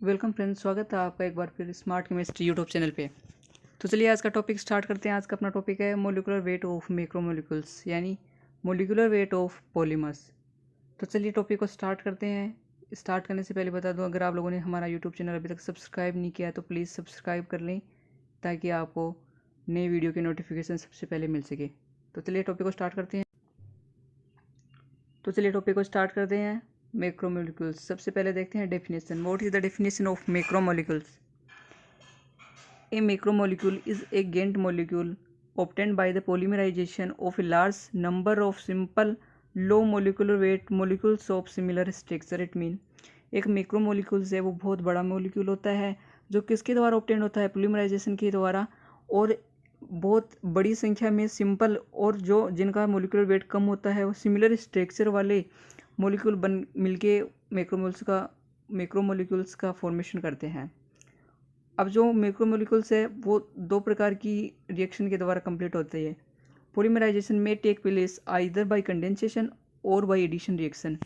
Welcome friends, स्वागत है आपका एक बार फिर स्मार्ट केमिस्ट्री यूट्यूब चैनल पे। तो चलिए आज का टॉपिक स्टार्ट करते हैं। आज का अपना टॉपिक है मोलिकुलर वेट ऑफ मैक्रोमोलिक्यूल्स यानी मोलिकुलर वेट ऑफ पॉलीमर्स। तो चलिए टॉपिक को स्टार्ट करते हैं। स्टार्ट करने से पहले बता दूं, अगर आप लोगों ने हमारा यूट्यूब चैनल अभी तक सब्सक्राइब नहीं किया है तो प्लीज़ सब्सक्राइब कर लें ताकि आपको नई वीडियो की नोटिफिकेशन सबसे पहले मिल सके। तो चलिए टॉपिक को स्टार्ट करते हैं। मैक्रोमोलिक्यूल्स। सबसे पहले देखते हैं definition. What is the definition of macromolecules? A macromolecule is a GANT molecule obtained by the polymerization of a large number of simple low molecular weight molecules of similar structure. It mean एक macromolecules है वो बहुत बड़ा molecule होता है जो किसके द्वारा ऑब्टेन होता है? पोलीमराइजेशन के द्वारा, और बहुत बड़ी संख्या में सिंपल और जो जिनका मोलिकुलर वेट कम होता है वो सिमिलर स्ट्रक्चर वाले मोलिक्यूल बन मिलके मैक्रोमोलिक्यूल्स का फॉर्मेशन करते हैं। अब जो मैक्रोमोलिक्यूल्स है वो दो प्रकार की रिएक्शन के द्वारा कंप्लीट होती है। पोलीमराइजेशन में take place either by condensation और बाय एडिशन रिएक्शन,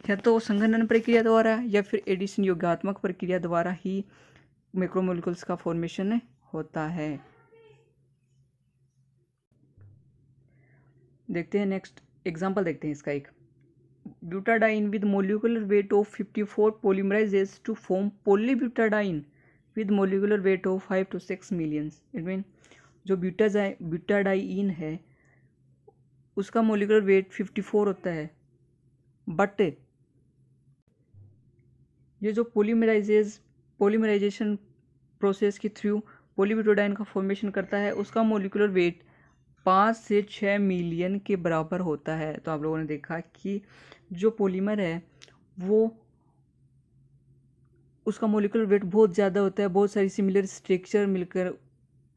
या तो संघनन प्रक्रिया द्वारा या फिर एडिशन योगात्मक प्रक्रिया द्वारा ही मैक्रोमोलिक्यूल्स का फॉर्मेशन होता है। देखते हैं नेक्स्ट एग्जांपल देखते हैं इसका एक। Butadiene with molecular weight of 54 polymerises to form polybutadiene with molecular weight of 5 to 6 millions. It mean जो ब्यूटाडाइन है उसका मोलिकुलर वेट 54 होता है, बट ये जो पोलीमराइजेशन प्रोसेस के थ्रू पॉलीब्यूटाडाइन का फॉर्मेशन करता है उसका मोलिकुलर वेट 5 से 6 मिलियन के बराबर होता है। तो आप लोगों ने देखा कि जो पॉलीमर है वो उसका मोलिकुलर वेट बहुत ज़्यादा होता है, बहुत सारी सिमिलर स्ट्रक्चर मिलकर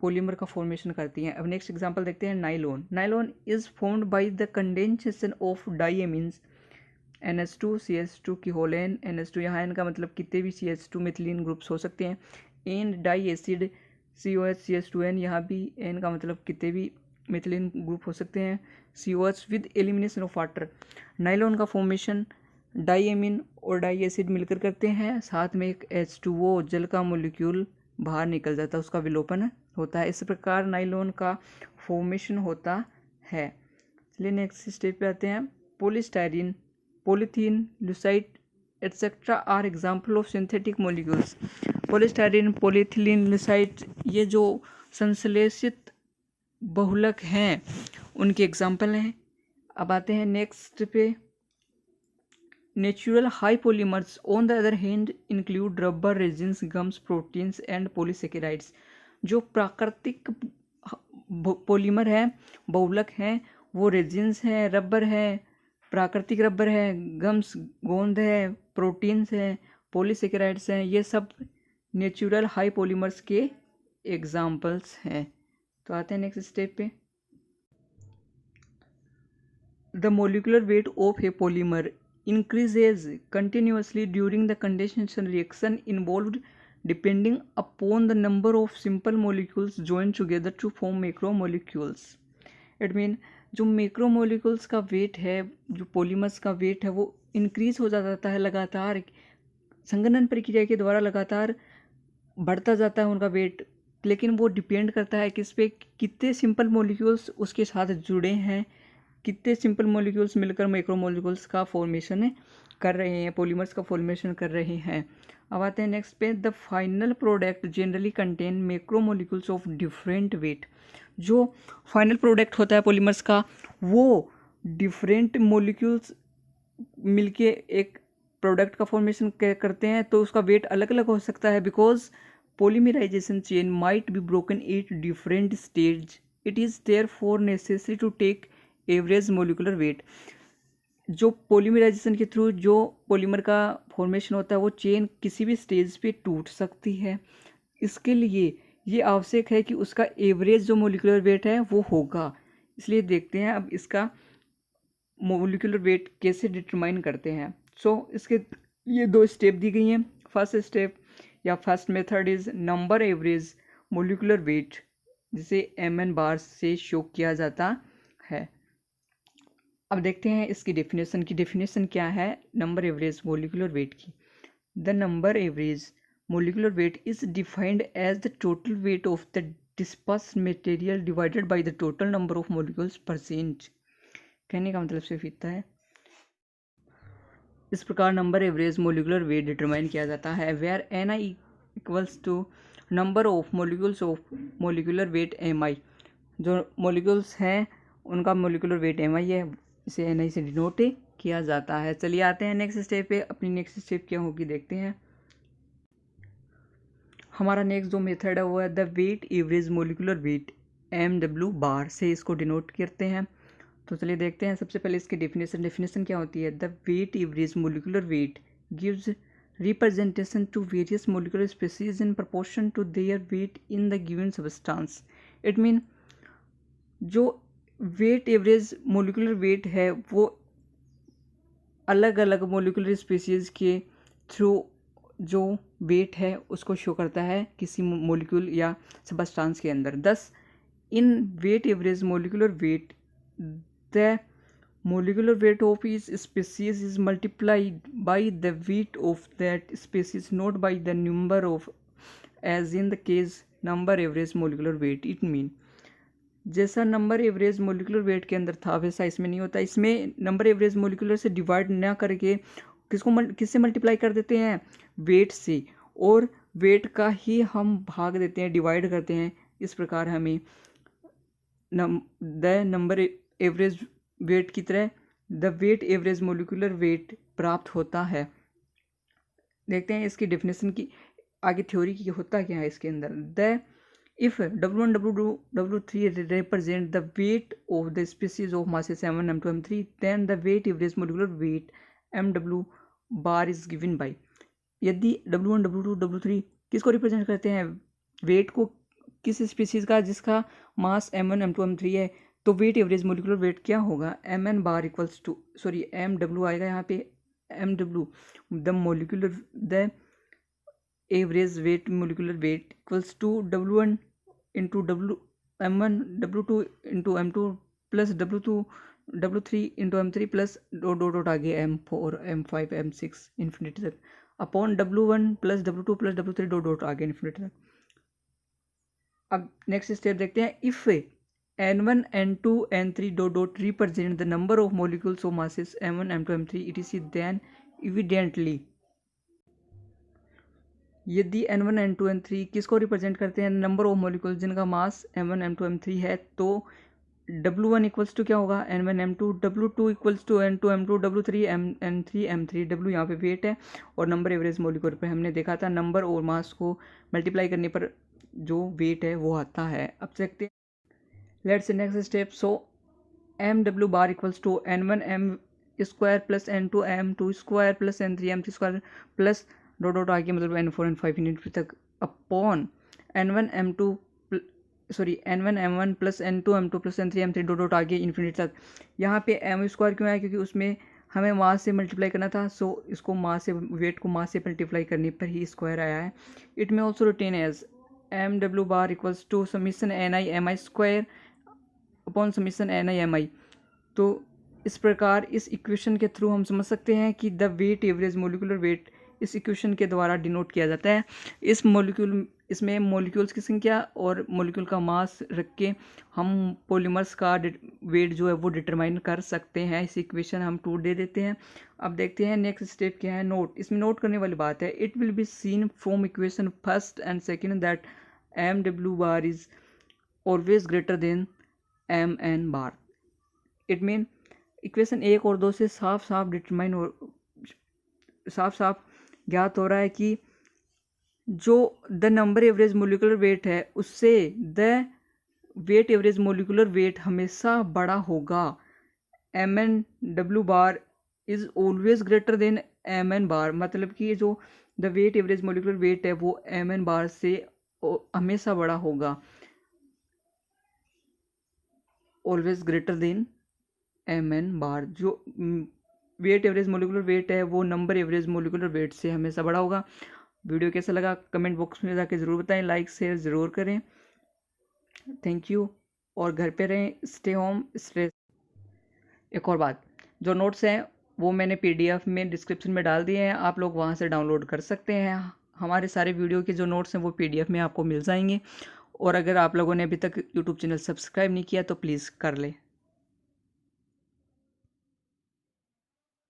पॉलीमर का फॉर्मेशन करती हैं। अब नेक्स्ट एग्जांपल देखते हैं nylon. Nylon is formed by the condensation of diamines NH2 CH2 की होल एन NH2, यहाँ एन का मतलब कितने भी CH2 मिथिलीन ग्रुप्स हो सकते हैं, and die acid COH CH2N, यहाँ भी एन का मतलब कितने भी मिथिलीन ग्रुप हो सकते हैं, COH with elimination of water. Nylon का फॉर्मेशन डाइएमीन और डाई एसिड मिलकर करते हैं, साथ में एक H2O जल का मोलिक्यूल बाहर निकल जाता है, उसका विलोपन होता है। इस प्रकार नाइलॉन का फॉर्मेशन होता है। चलिए नेक्स्ट स्टेप पे आते हैं। Polystyrene, polythene, lucite etcetera are example of synthetic molecules. Polystyrene, polyethylene, lucite ये जो संश्लेषित बहुलक हैं उनके एग्जाम्पल हैं। अब आते हैं नेक्स्ट पे। Natural high polymers on the other hand include rubber, resins, gums, proteins and polysaccharides. जो प्राकृतिक पॉलीमर है, बहुलक हैं, वो रेजिन्स है, रबर है, प्राकृतिक रबर है, गम्स गोंद है, प्रोटीन्स हैं, पॉलीसेकेराइड्स हैं, ये सब नेचुरल हाई पॉलीमर्स के एग्जाम्पल्स हैं। तो आते हैं नेक्स्ट स्टेप पे। The molecular weight of A polymer increases continuously during the condensation reaction involved depending upon the number of simple molecules joined together to form macromolecules. It mean जो macromolecules का wait है, जो polymers का wait है वो increase हो जाता है लगातार, संघनन प्रक्रिया के द्वारा लगातार बढ़ता जाता है उनका वेट, लेकिन वो डिपेंड करता है किस पे, कितने सिंपल मोलिक्यूल्स उसके साथ जुड़े हैं, कितने सिंपल मोलिक्यूल्स मिलकर मैक्रोमोलिक्यूल्स का फॉर्मेशन कर रहे हैं, पॉलीमर्स का फॉर्मेशन कर रहे हैं। अब आते हैं नेक्स्ट पे। The final product generally contain macromolecules of different weight. जो फाइनल प्रोडक्ट होता है पॉलीमर्स का वो डिफरेंट मोलिक्यूल्स मिलके एक प्रोडक्ट का फॉर्मेशन करते हैं, तो उसका वेट अलग अलग हो सकता है, because polymerization chain might be broken at different stage. It is therefore necessary to take average molecular wait. जो पॉलीमराइजेशन के थ्रू जो पॉलीमर का फॉर्मेशन होता है वो चेन किसी भी स्टेज पे टूट सकती है, इसके लिए ये आवश्यक है कि उसका एवरेज जो मोलिकुलर वेट है वो होगा। इसलिए देखते हैं अब इसका मोलिकुलर वेट कैसे डिटरमाइन करते हैं। इसके ये दो स्टेप दी गई हैं। फर्स्ट स्टेप या first method is number average molecular wait, जिसे MN बार से शो किया जाता है। अब देखते हैं इसकी डेफिनेशन क्या है नंबर एवरेज मोलिकुलर वेट की। The number average molecular weight is defined as the total weight of the dispersed material divided by the total number of molecules present। कहने का मतलब सिर्फ इतना है। इस प्रकार number average molecular weight determine किया जाता है where n i equals to number of molecules of molecular weight m i. जो मोलिकुल्स हैं उनका मोलिकुलर वेट एम आई है, इसे एन आई से डिनोट किया जाता है। चलिए आते हैं नेक्स्ट स्टेप पे। अपनी नेक्स्ट स्टेप क्या होगी देखते हैं। हमारा नेक्स्ट जो मेथड है वो है the weight average molecular weight m डब्ल्यू बार से इसको डिनोट करते हैं। तो चलिए देखते हैं। सबसे पहले इसकी डेफिनेशन क्या होती है। The weight average molecular weight gives representation to various molecular species in proportion to their weight in the given substance. It mean जो वेट एवरेज मोलिकुलर वेट है वो अलग अलग मोलिकुलर स्पीसीज के थ्रू जो वेट है उसको शो करता है किसी मोलिक्यूल या सब्सटेंस के अंदर। Thus in weight average molecular weight the molecular weight of each species is multiplied by the weight of that species, not by the number of, as in the case number average molecular weight। it mean जैसा number average molecular wait के अंदर था वैसा इसमें नहीं होता। इसमें number average molecular से डिवाइड ना करके किससे मल्टीप्लाई कर देते हैं, वेट से, और वेट का ही हम भाग देते हैं, डिवाइड करते हैं। इस प्रकार हमें द नंबर एवरेज वेट की तरह the weight average molecular weight प्राप्त होता है। देखते हैं इसकी डेफिनेशन की आगे थ्योरी की होता क्या है इसके अंदर। The if W1 W2 W3 represent the weight of the species of masses M1 M2 M3 then the weight average molecular weight MW bar is given by। यदि W1 W2 W3 किसको represent करते हैं, wait को, किस species का जिसका मास M1 M2 M3 है, तो वेट एवरेज मोलिकुलर वेट क्या होगा, MN bar equals to MW आएगा यहाँ पे, MW the molecular the average weight molecular weight equals to W1 into M1 W2 into M2 plus W3 into M3 plus dot आगे M4 M5 M6 infinity तक upon W1 plus W2 plus W3 dot आगे infinity तक। अब next step देखते हैं। If N1 N2 N3 डॉट represent the number of molecules of masses M1 M2 M3 etc then evidently यदि N1 N2 N3 किसको represent करते हैं, नंबर ऑफ मोलिक्यूल्स जिनका मास M1 M2 M3 है, तो W1 इक्वल्स टू क्या होगा, N1 M2, W2 equals to N2 M2, W3 N3 M3। W यहाँ पे वेट है और नंबर एवरेज मोलिक्यूल पे हमने देखा था नंबर और मास को मल्टीप्लाई करने पर जो वेट है वो आता है। अब देखते हैं let's see next step. So MW bar equals to N1 M square plus N2 M2 square plus N3 M3 square plus dot आगे मतलब N4 N5 इन्फिनिटी तक upon N1 M1 plus N2 M2 plus N3 M3 dot आगे infinity तक। यहाँ पे M square क्यों आया, क्योंकि उसमें हमें मास से मल्टीप्लाई करना था, सो इसको मास से, वेट को मास से मल्टीप्लाई करने पर ही स्क्वायर आया है। इट में also written as MW bar equals to summation NI MI square upon summation NI MI। तो इस प्रकार इस इक्वेशन के थ्रू हम समझ सकते हैं कि the weight average molecular weight इस इक्वेशन के द्वारा डिनोट किया जाता है। इसमें मोलिक्यूल्स की संख्या और मोलिक्यूल का मास रख के हम पॉलीमर्स का वेट जो है वो डिटरमाइन कर सकते हैं। इस इक्वेशन हम 2 दे देते हैं। अब देखते हैं नेक्स्ट स्टेप क्या है। नोट, इसमें नोट करने वाली बात है, it will be seen from equation first and second that MW bar is always greater than MN bar. It mean equation 1 और 2 से साफ साफ ज्ञात हो रहा है कि जो the number average molecular weight है उससे the weight average molecular weight हमेशा बड़ा होगा। MNW bar is always greater than MN bar, मतलब कि जो the weight average molecular weight है वो MN बार से हमेशा बड़ा होगा, always greater than MN bar. जो वेट एवरेज मोलिकुलर वेट है वो नंबर एवरेज मोलिकुलर वेट से हमेशा बड़ा होगा। वीडियो कैसा लगा कमेंट बॉक्स में जाके ज़रूर बताएं, लाइक शेयर ज़रूर करें। थैंक यू, और घर पे रहें, स्टे होम स्टे। एक और बात, जो नोट्स हैं वो मैंने PDF में डिस्क्रिप्शन में डाल दिए हैं, आप लोग वहाँ से डाउनलोड कर सकते हैं। हमारे सारे वीडियो के जो नोट्स हैं वो PDF में आपको मिल जाएंगे। और अगर आप लोगों ने अभी तक यूट्यूब चैनल सब्सक्राइब नहीं किया तो प्लीज़ कर लें।